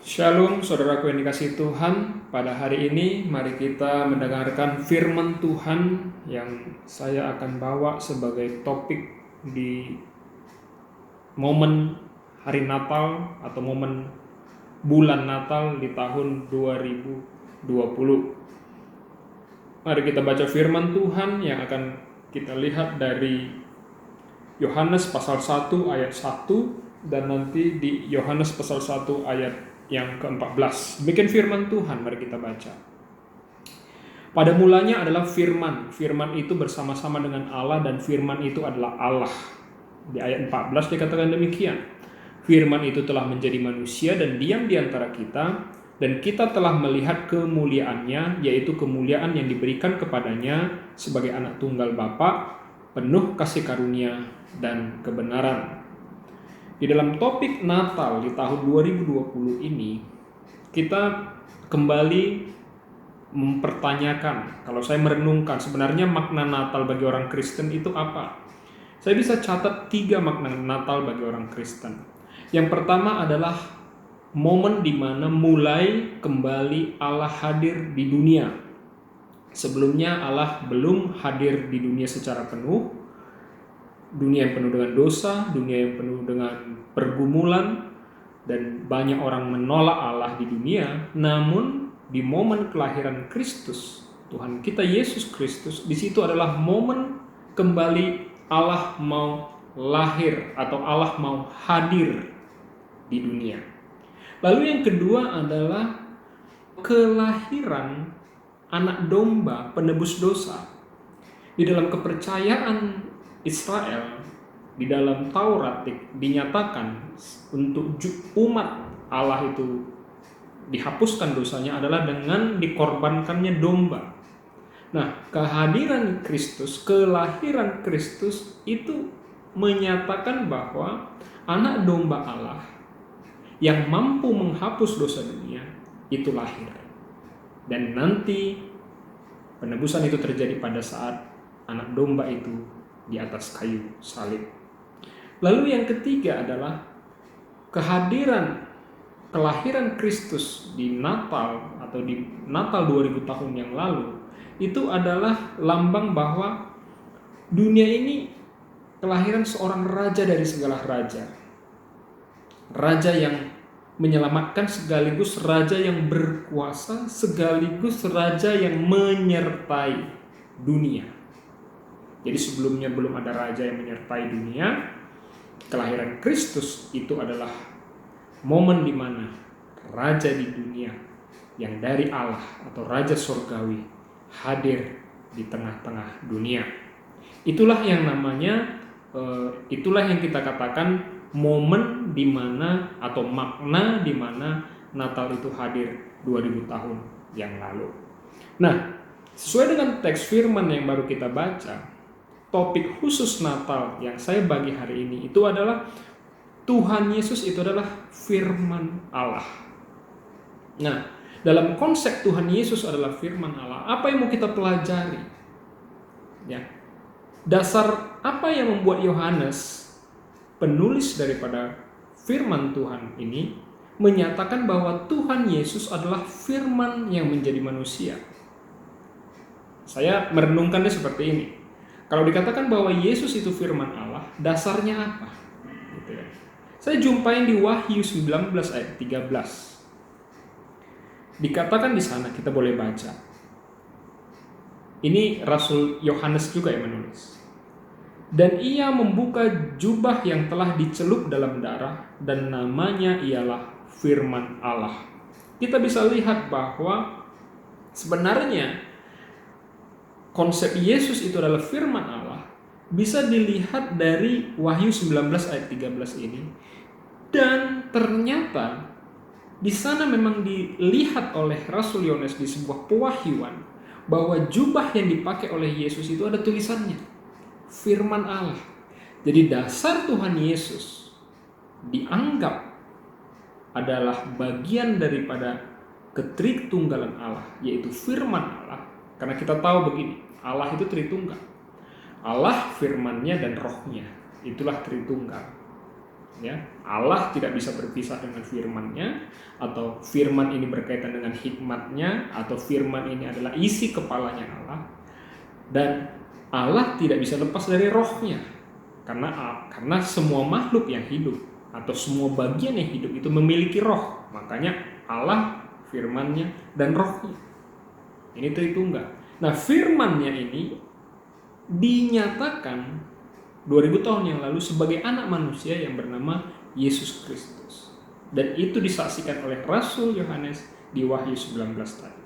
Shalom saudaraku yang dikasihi Tuhan. Pada hari ini mari kita mendengarkan firman Tuhan yang saya akan bawa sebagai topik di momen hari Natal atau momen bulan Natal di tahun 2020. Mari kita baca firman Tuhan yang akan kita lihat dari Yohanes pasal 1 ayat 1 dan nanti di Yohanes pasal 1 ayat yang ke-14. Demikian firman Tuhan, mari kita baca. Pada mulanya adalah firman. Firman itu bersama-sama dengan Allah dan firman itu adalah Allah. Di ayat 14 dikatakan demikian. Firman itu telah menjadi manusia dan diam di antara kita, dan kita telah melihat kemuliaannya, yaitu kemuliaan yang diberikan kepadanya sebagai anak tunggal Bapa, penuh kasih karunia dan kebenaran. Di dalam topik Natal di tahun 2020 ini, kita kembali mempertanyakan, kalau saya merenungkan sebenarnya makna Natal bagi orang Kristen itu apa? Saya bisa catat 3 makna Natal bagi orang Kristen. Yang pertama adalah momen di mana mulai kembali Allah hadir di dunia. Sebelumnya Allah belum hadir di dunia secara penuh. Dunia yang penuh dengan dosa, dunia yang penuh dengan pergumulan, dan banyak orang menolak Allah di dunia. Namun di momen kelahiran Kristus, Tuhan kita Yesus Kristus, di situ adalah momen kembali Allah mau lahir atau Allah mau hadir di dunia. Lalu yang kedua adalah kelahiran anak domba penebus dosa. Di dalam kepercayaan Israel, di dalam Taurat dinyatakan untuk umat Allah itu dihapuskan dosanya adalah dengan dikorbankannya domba. Nah, kehadiran Kristus, kelahiran Kristus itu menyatakan bahwa anak domba Allah yang mampu menghapus dosa dunia itu lahir. Dan nanti penebusan itu terjadi pada saat anak domba itu di atas kayu salib. Lalu yang ketiga adalah kelahiran Kristus di Natal atau di Natal 2000 tahun yang lalu, itu adalah lambang bahwa dunia ini kelahiran seorang raja dari segala raja. Raja yang menyelamatkan sekaligus raja yang berkuasa sekaligus raja yang menyertai dunia. Jadi sebelumnya belum ada raja yang menyertai dunia. Kelahiran Kristus itu adalah momen di mana raja di dunia yang dari Allah atau raja surgawi hadir di tengah-tengah dunia. Itulah yang namanya, itulah yang kita katakan momen di mana atau makna di mana Natal itu hadir 2000 tahun yang lalu. Nah, sesuai dengan teks firman yang baru kita baca, topik khusus Natal yang saya bagi hari ini itu adalah Tuhan Yesus itu adalah firman Allah. Nah, dalam konsep Tuhan Yesus adalah firman Allah, apa yang mau kita pelajari? Ya. Dasar apa yang membuat Yohanes, penulis daripada firman Tuhan ini, menyatakan bahwa Tuhan Yesus adalah firman yang menjadi manusia? Saya merenungkannya seperti ini. Kalau dikatakan bahwa Yesus itu firman Allah, dasarnya apa? Gitu ya. Saya jumpain di Wahyu 19 ayat 13. Dikatakan di sana, kita boleh baca. Ini Rasul Yohanes juga yang menulis. Dan ia membuka jubah yang telah dicelup dalam darah, dan namanya ialah firman Allah. Kita bisa lihat bahwa sebenarnya konsep Yesus itu adalah firman Allah bisa dilihat dari Wahyu 19 ayat 13 ini. Dan ternyata di sana memang dilihat oleh Rasul Yohanes di sebuah pewahyuan bahwa jubah yang dipakai oleh Yesus itu ada tulisannya firman Allah. Jadi dasar Tuhan Yesus dianggap adalah bagian daripada ketritunggalan Allah, yaitu firman Allah. Karena kita tahu begini, Allah itu Tritunggal. Allah firman-Nya dan rohnya, itulah Tritunggal. Ya, Allah tidak bisa berpisah dengan firman-Nya, atau firman ini berkaitan dengan hikmat-Nya, atau firman ini adalah isi kepalanya Allah. Dan Allah tidak bisa lepas dari roh-Nya, karena semua makhluk yang hidup atau semua bagian yang hidup itu memiliki roh. Makanya Allah, firman-Nya, dan roh-Nya. Ini Tritunggal. Nah, firman-Nya ini dinyatakan 2000 tahun yang lalu sebagai anak manusia yang bernama Yesus Kristus. Dan itu disaksikan oleh Rasul Yohanes di Wahyu 19 tadi.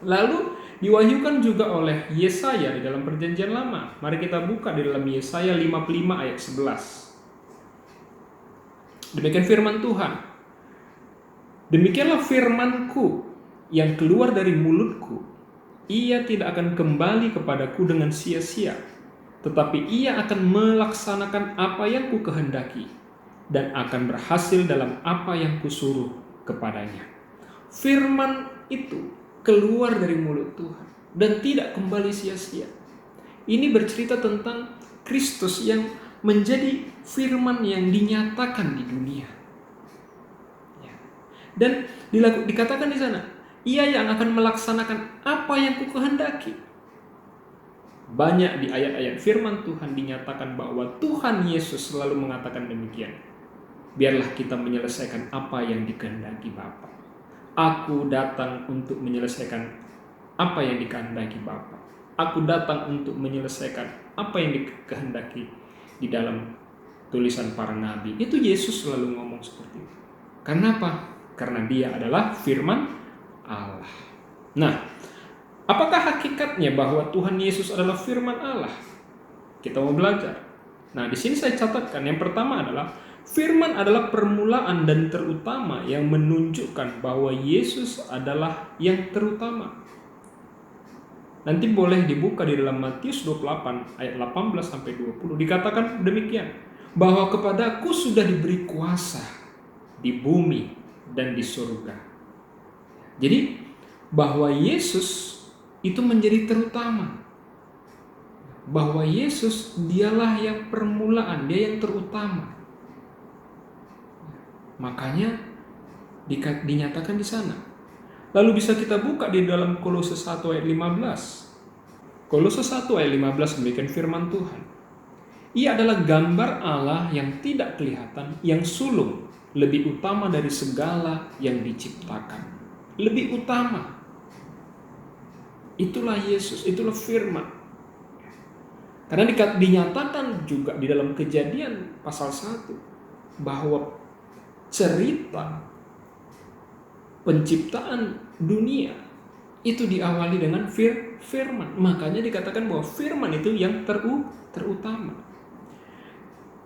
Lalu diwahyukan juga oleh Yesaya di dalam Perjanjian Lama. Mari kita buka di dalam Yesaya 55 ayat 11. Demikian firman Tuhan. Demikianlah firman-Ku yang keluar dari mulutku. Ia tidak akan kembali kepadaku dengan sia-sia, tetapi ia akan melaksanakan apa yang ku kehendaki dan akan berhasil dalam apa yang kusuruh kepadanya. Firman itu keluar dari mulut Tuhan dan tidak kembali sia-sia. Ini bercerita tentang Kristus yang menjadi firman yang dinyatakan di dunia. Dan dikatakan di sana, ia yang akan melaksanakan apa yang ku kehendaki. Banyak di ayat-ayat firman Tuhan dinyatakan bahwa Tuhan Yesus selalu mengatakan demikian. Biarlah kita menyelesaikan apa yang dikehendaki Bapa. Aku datang untuk menyelesaikan apa yang dikehendaki Bapa. Aku datang untuk menyelesaikan apa yang dikehendaki di dalam tulisan para nabi. Itu Yesus selalu ngomong seperti itu. Karena apa? Karena dia adalah firman Allah. Nah, apakah hakikatnya bahwa Tuhan Yesus adalah firman Allah? Kita mau belajar. Nah, di sini saya catatkan yang pertama adalah firman adalah permulaan dan terutama yang menunjukkan bahwa Yesus adalah yang terutama. Nanti boleh dibuka di dalam Matius 28 ayat 18 sampai 20. Dikatakan demikian, bahwa kepadaku sudah diberi kuasa di bumi dan di surga. Jadi bahwa Yesus itu menjadi terutama. Bahwa Yesus dialah yang permulaan, dia yang terutama. Makanya dinyatakan di sana. Lalu bisa kita buka di dalam Kolose 1 ayat 15. Kolose 1 ayat 15 demikian firman Tuhan. Ia adalah gambar Allah yang tidak kelihatan, yang sulung, lebih utama dari segala yang diciptakan. Lebih utama. Itulah Yesus, itulah firman. Karena dinyatakan juga di dalam Kejadian pasal 1 bahwa cerita penciptaan dunia itu diawali dengan firman. Makanya dikatakan bahwa firman itu yang terutama.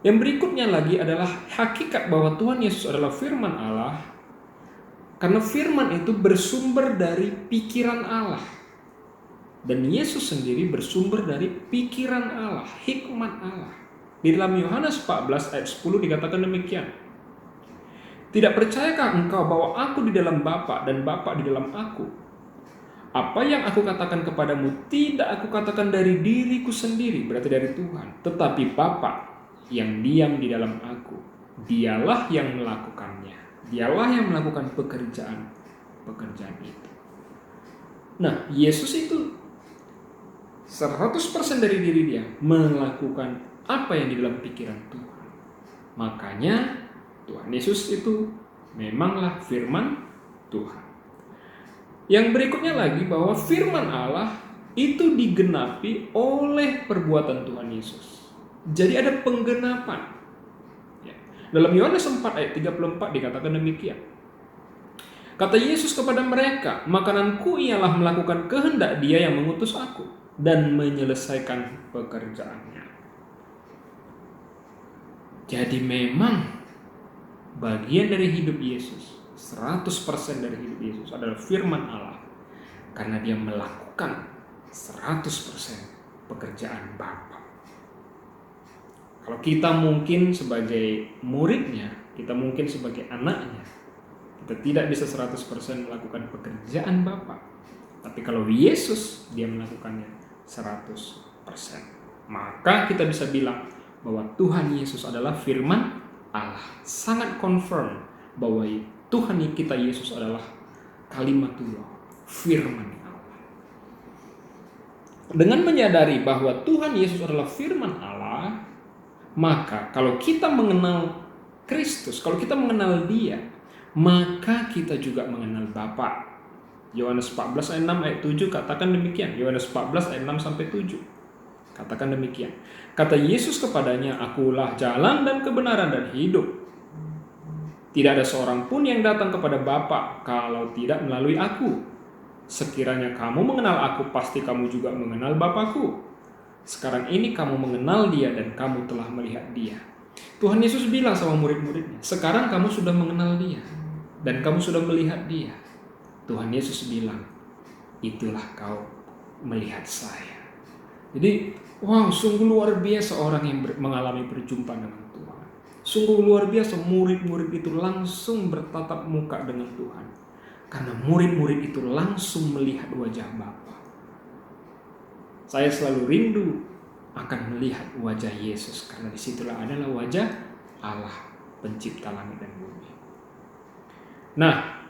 Yang berikutnya lagi adalah hakikat bahwa Tuhan Yesus adalah firman Allah. Karena firman itu bersumber dari pikiran Allah. Dan Yesus sendiri bersumber dari pikiran Allah, hikmat Allah. Di dalam Yohanes 14 ayat 10 dikatakan demikian. Tidak percayakah engkau bahwa aku di dalam Bapa dan Bapa di dalam aku? Apa yang aku katakan kepadamu tidak aku katakan dari diriku sendiri, berarti dari Tuhan. Tetapi Bapa yang diam di dalam aku, dialah yang melakukannya. Dialah yang melakukan pekerjaan itu. Nah, Yesus itu 100% dari diri dia melakukan apa yang di dalam pikiran Tuhan. Makanya Tuhan Yesus itu memanglah firman Tuhan. Yang berikutnya lagi bahwa firman Allah itu digenapi oleh perbuatan Tuhan Yesus. Jadi ada penggenapan. Dalam Yohanes 4 ayat 34 dikatakan demikian. Kata Yesus kepada mereka, makananku ialah melakukan kehendak Dia yang mengutus aku dan menyelesaikan pekerjaannya. Jadi memang bagian dari hidup Yesus, 100% dari hidup Yesus adalah firman Allah. Karena dia melakukan 100% pekerjaan Bapa. Kalau kita mungkin sebagai muridnya, kita mungkin sebagai anaknya, kita tidak bisa 100% melakukan pekerjaan Bapa. Tapi kalau Yesus, dia melakukannya 100%. Maka kita bisa bilang bahwa Tuhan Yesus adalah firman Allah. Sangat confirm bahwa Tuhan kita Yesus adalah kalimatullah, firman Allah. Dengan menyadari bahwa Tuhan Yesus adalah firman Allah, maka kalau kita mengenal Kristus, kalau kita mengenal Dia, maka kita juga mengenal Bapa. Yohanes 14 ayat 6 ayat 7 katakan demikian. Yohanes 14 ayat 6 sampai 7 katakan demikian. Kata Yesus kepadanya, "Akulah jalan dan kebenaran dan hidup. Tidak ada seorang pun yang datang kepada Bapa kalau tidak melalui aku. Sekiranya kamu mengenal aku, pasti kamu juga mengenal Bapa-Ku. Sekarang ini kamu mengenal Dia dan kamu telah melihat Dia." Tuhan Yesus bilang sama murid-muridnya, sekarang kamu sudah mengenal Dia dan kamu sudah melihat Dia. Tuhan Yesus bilang, itulah kau melihat saya. Jadi, wow, sungguh luar biasa orang yang mengalami perjumpaan dengan Tuhan. Sungguh luar biasa murid-murid itu langsung bertatap muka dengan Tuhan. Karena murid-murid itu langsung melihat wajah Bapa. Saya selalu rindu akan melihat wajah Yesus, karena disitulah adalah wajah Allah, pencipta langit dan bumi. Nah,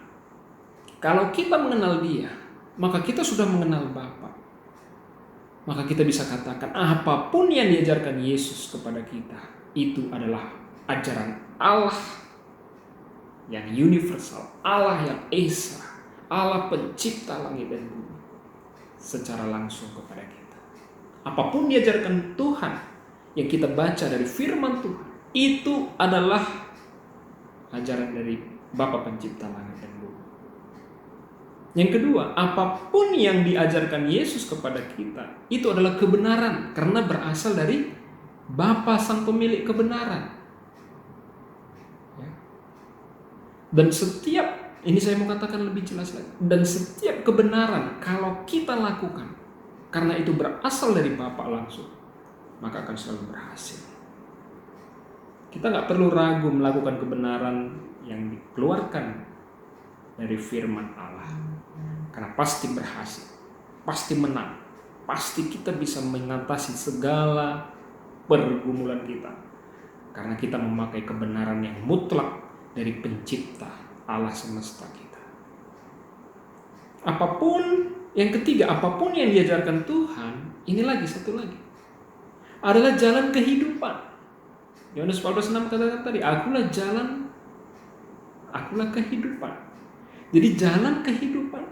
kalau kita mengenal Dia, maka kita sudah mengenal Bapa. Maka kita bisa katakan apapun yang diajarkan Yesus kepada kita, itu adalah ajaran Allah yang universal, Allah yang esa, Allah pencipta langit dan bumi secara langsung kepada kita. Apapun diajarkan Tuhan yang kita baca dari firman Tuhan, itu adalah ajaran dari Bapa pencipta langit dan bumi. Yang kedua, apapun yang diajarkan Yesus kepada kita, itu adalah kebenaran karena berasal dari Bapa sang pemilik kebenaran. Ya. Dan setiap, ini saya mau katakan lebih jelas lagi, dan setiap kebenaran kalau kita lakukan karena itu berasal dari Bapa langsung, maka akan selalu berhasil. Kita nggak perlu ragu melakukan kebenaran yang dikeluarkan dari firman Allah, karena pasti berhasil, pasti menang, pasti kita bisa mengatasi segala pergumulan kita, karena kita memakai kebenaran yang mutlak dari pencipta Allah semesta kita. Apapun, yang ketiga, apapun yang diajarkan Tuhan, ini lagi satu lagi, adalah jalan kehidupan. Yohanes 14:6 katakan tadi, akulah jalan, akulah kehidupan. Jadi jalan kehidupan.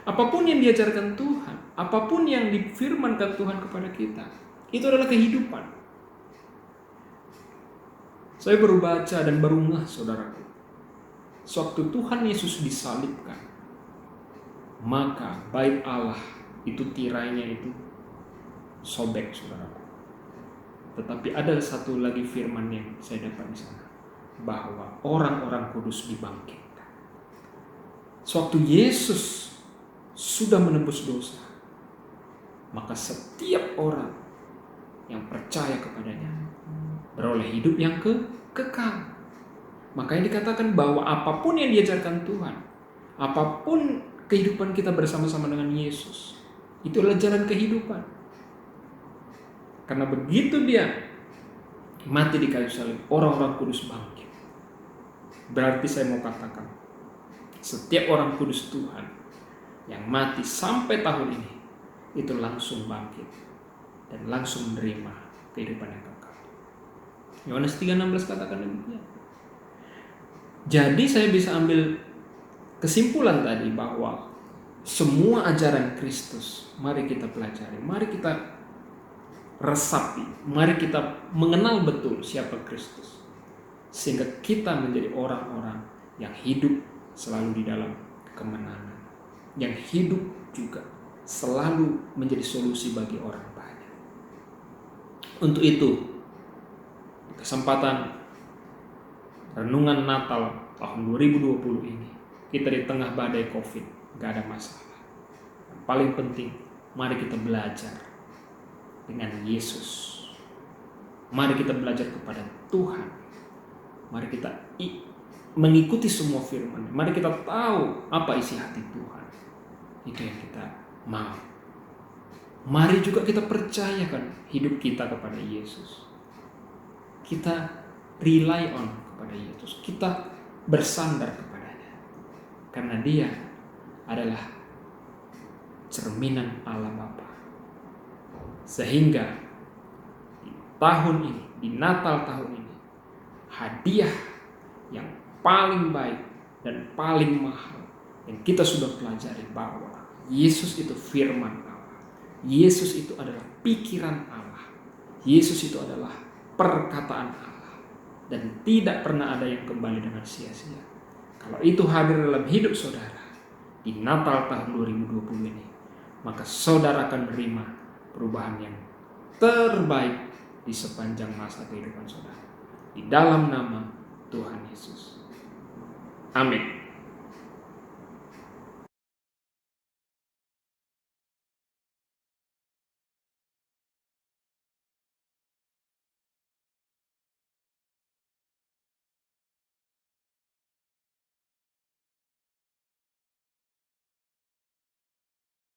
Apapun yang diajarkan Tuhan, apapun yang difirmankan Tuhan kepada kita, itu adalah kehidupan. Saya baru baca dan baru ngeh, saudaraku. Sewaktu Tuhan Yesus disalibkan, maka bait Allah itu tirainya itu sobek, saudaraku. Tetapi ada satu lagi firman yang saya dapat di sana, bahwa orang-orang kudus dibangkitkan. Sewaktu Yesus sudah menebus dosa, maka setiap orang yang percaya kepadanya beroleh hidup yang kekal. Makanya dikatakan bahwa apapun yang diajarkan Tuhan, apapun kehidupan kita bersama-sama dengan Yesus, itu adalah jalan kehidupan. Karena begitu Dia mati di kayu salib, orang-orang kudus bangkit. Berarti saya mau katakan, setiap orang kudus Tuhan yang mati sampai tahun ini, itu langsung bangkit dan langsung menerima kehidupan yang kekal. Yohanes 3:16 katakan demikian. Jadi saya bisa ambil kesimpulan tadi bahwa semua ajaran Kristus, mari kita pelajari, mari kita resapi, mari kita mengenal betul siapa Kristus, sehingga kita menjadi orang-orang yang hidup selalu di dalam kemenangan, yang hidup juga selalu menjadi solusi bagi orang banyak. Untuk itu, kesempatan renungan Natal tahun 2020 ini, kita di tengah badai COVID, gak ada masalah. Yang paling penting, mari kita belajar dengan Yesus. Mari kita belajar kepada Tuhan. Mari kita mengikuti semua firman. Mari kita tahu apa isi hati Tuhan. Itu yang kita mau. Mari juga kita percayakan hidup kita kepada Yesus. Kita rely on kepada Yesus. Kita bersandar kepadanya. Karena dia adalah cerminan Allah Bapa. Sehingga di tahun ini, di Natal tahun ini, hadiah yang paling baik dan paling mahal yang kita sudah pelajari bahwa Yesus itu firman Allah. Yesus itu adalah pikiran Allah. Yesus itu adalah perkataan Allah. Dan tidak pernah ada yang kembali dengan sia-sia. Kalau itu hadir dalam hidup saudara di Natal tahun 2020 ini, maka saudara akan menerima perubahan yang terbaik di sepanjang masa kehidupan saudara. Di dalam nama Tuhan Yesus. Amin.